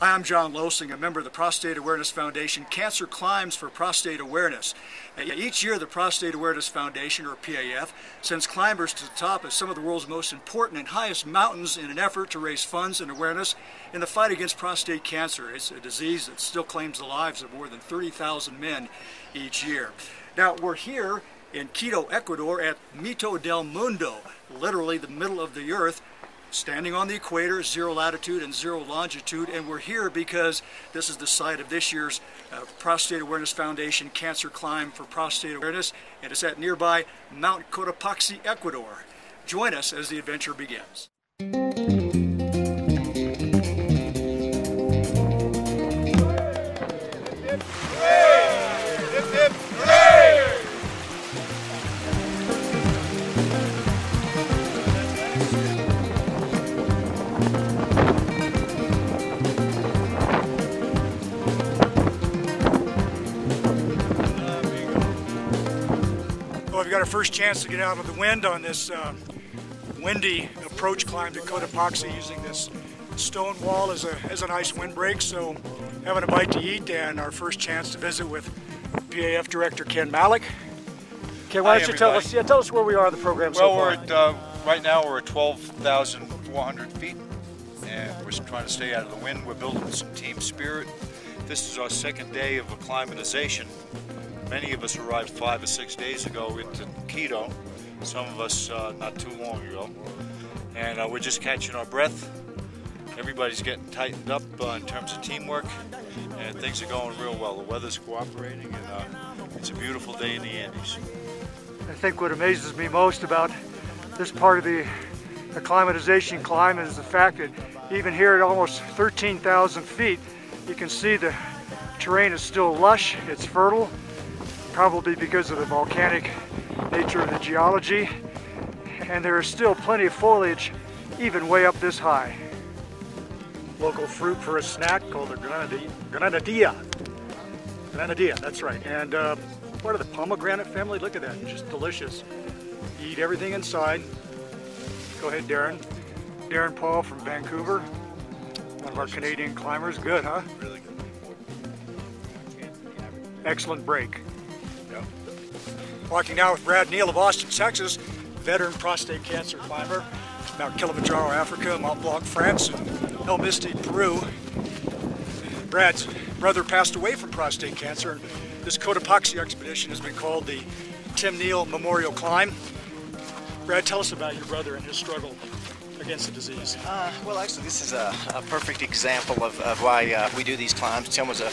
Hi, I'm John Losing, a member of the Prostate Awareness Foundation Cancer Climbs for Prostate Awareness. Each year, the Prostate Awareness Foundation, or PAF, sends climbers to the top of some of the world's most important and highest mountains in an effort to raise funds and awareness in the fight against prostate cancer. It's a disease that still claims the lives of more than 30,000 men each year. Now, we're here in Quito, Ecuador at Mito del Mundo, literally the middle of the earth, standing on the equator, 0 latitude and 0 longitude, and we're here because this is the site of this year's Prostate Awareness Foundation Cancer Climb for Prostate Awareness, and it's at nearby Mount Cotopaxi, Ecuador. Join us as the adventure begins. Well, we've got our first chance to get out of the wind on this windy approach climb to Cotopaxi using this stone wall as a nice windbreak. So having a bite to eat and our first chance to visit with PAF Director Ken Malik. Ken, why don't you tell us where we are in the program so far? Well, right now we're at 12,400 feet and we're trying to stay out of the wind. We're building some team spirit. This is our second day of acclimatization. Many of us arrived 5 or 6 days ago into Quito, some of us not too long ago, and we're just catching our breath. Everybody's getting tightened up in terms of teamwork, and things are going real well. The weather's cooperating, and it's a beautiful day in the Andes. I think what amazes me most about this part of the acclimatization climb is the fact that even here at almost 13,000 feet, you can see the terrain is still lush, it's fertile, probably because of the volcanic nature of the geology, and there is still plenty of foliage even way up this high. Local fruit for a snack called the granadilla. Granadilla, that's right. And part of the pomegranate family. Look at that, just delicious. You eat everything inside. Go ahead, Darren. Darren Paul from Vancouver, one of our Canadian climbers. Good, huh? Really good. Excellent break. Walking now with Brad Neal of Austin, Texas, veteran prostate cancer climber, Mount Kilimanjaro, Africa, Mont Blanc, France, and El Misti, Peru. Brad's brother passed away from prostate cancer, and this Cotopaxi expedition has been called the Tim Neal Memorial Climb. Brad, tell us about your brother and his struggle against the disease. Well, actually, this is a perfect example of why we do these climbs. Tim was a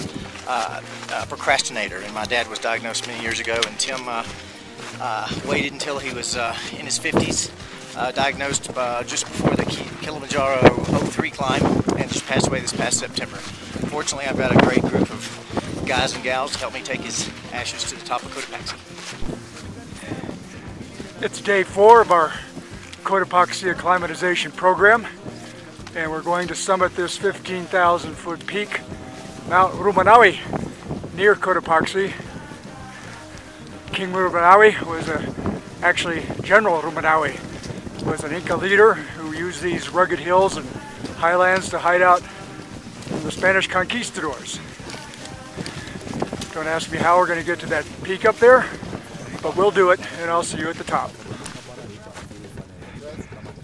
procrastinator, and my dad was diagnosed many years ago, and Tim waited until he was in his 50s, diagnosed just before the Kilimanjaro 03 climb, and just passed away this past September. Fortunately, I've got a great group of guys and gals to help me take his ashes to the top of Cotopaxi. It's day 4 of our Cotopaxi acclimatization program, and we're going to summit this 15,000 foot peak, Mount Rumanawi, near Cotopaxi. King Rumanawi was actually General Rumanawi was an Inca leader who used these rugged hills and highlands to hide out from the Spanish conquistadors. Don't ask me how we're going to get to that peak up there, but we'll do it, and I'll see you at the top.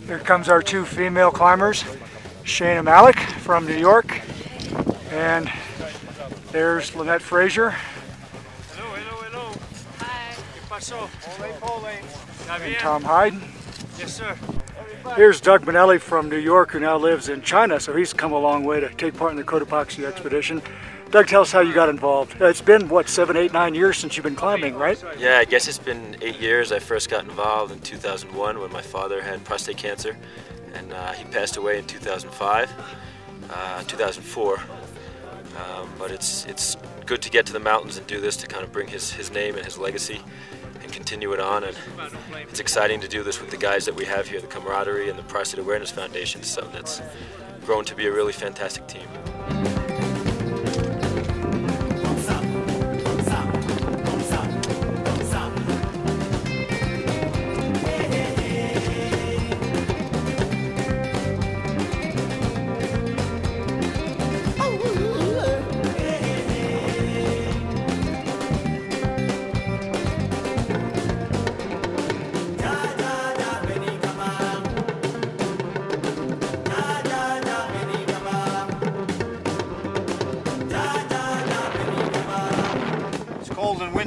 Here comes our 2 female climbers, Shana Malik from New York, and there's Lynette Frazier. Hello, hello, hello. Hi. ¿Qué pasó? And Tom Hyde. Yes, sir. Here's Doug Manelli from New York, who now lives in China, so he's come a long way to take part in the Cotopaxi expedition. Doug, tell us how you got involved. It's been, what, 7, 8, 9 years since you've been climbing, right? Yeah, I guess it's been 8 years. I first got involved in 2001 when my father had prostate cancer, and he passed away in 2005, 2004. But it's good to get to the mountains and do this to kind of bring his name and his legacy and continue it on. And it's exciting to do this with the guys that we have here, the camaraderie and the Prostate Awareness Foundation, so that's grown to be a really fantastic team. Oh,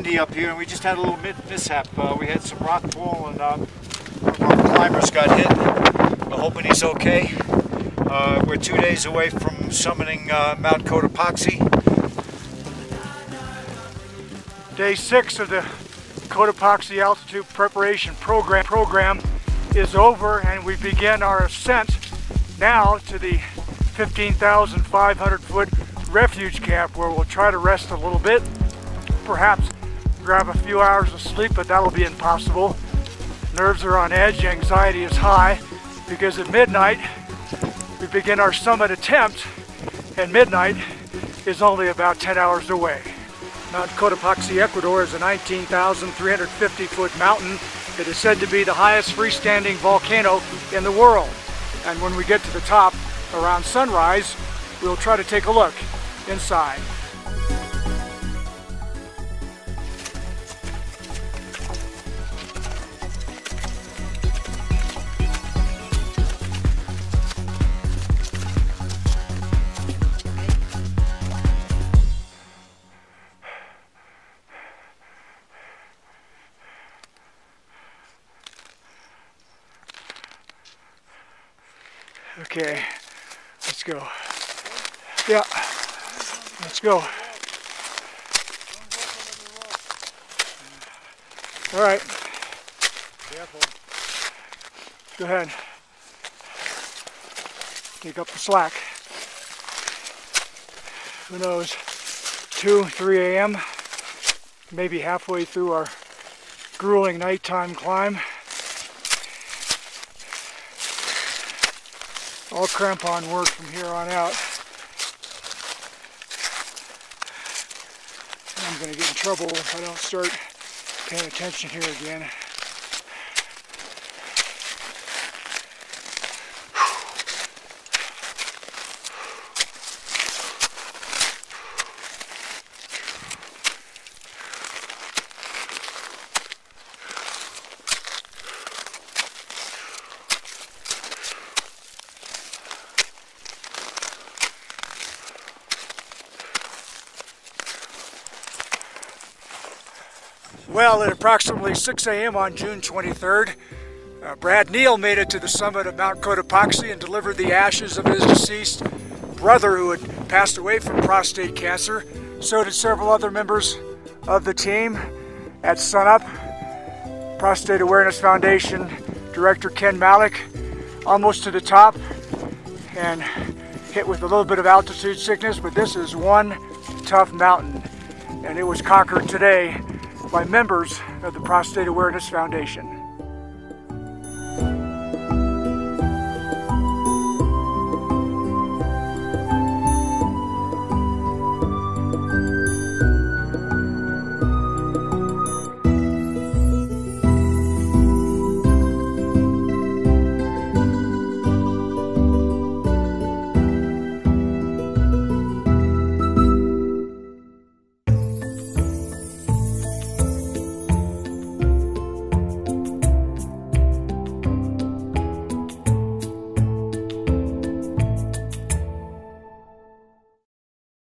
windy up here, and we just had a little mishap. We had some rock fall, and one of our climbers got hit. We're hoping he's okay. We're 2 days away from summiting Mount Cotopaxi. Day 6 of the Cotopaxi altitude preparation program is over, and we begin our ascent now to the 15,500 foot refuge camp, where we'll try to rest a little bit, perhaps grab a few hours of sleep, but that'll be impossible. Nerves are on edge, anxiety is high, because at midnight we begin our summit attempt, and midnight is only about 10 hours away. Mount Cotopaxi, Ecuador is a 19,350 foot mountain. It is said to be the highest freestanding volcano in the world. And when we get to the top around sunrise, we'll try to take a look inside. Okay, let's go. Yeah, let's go. All right. Careful. Go ahead. Take up the slack. Who knows, 2, 3 a.m., maybe halfway through our grueling nighttime climb. All crampon work from here on out. I'm going to get in trouble if I don't start paying attention here again. Well, at approximately 6 a.m. on June 23rd, Brad Neal made it to the summit of Mount Cotopaxi and delivered the ashes of his deceased brother, who had passed away from prostate cancer. So did several other members of the team. At sunup, Prostate Awareness Foundation Director Ken Malik, almost to the top and hit with a little bit of altitude sickness, but this is one tough mountain, and it was conquered today by members of the Prostate Awareness Foundation.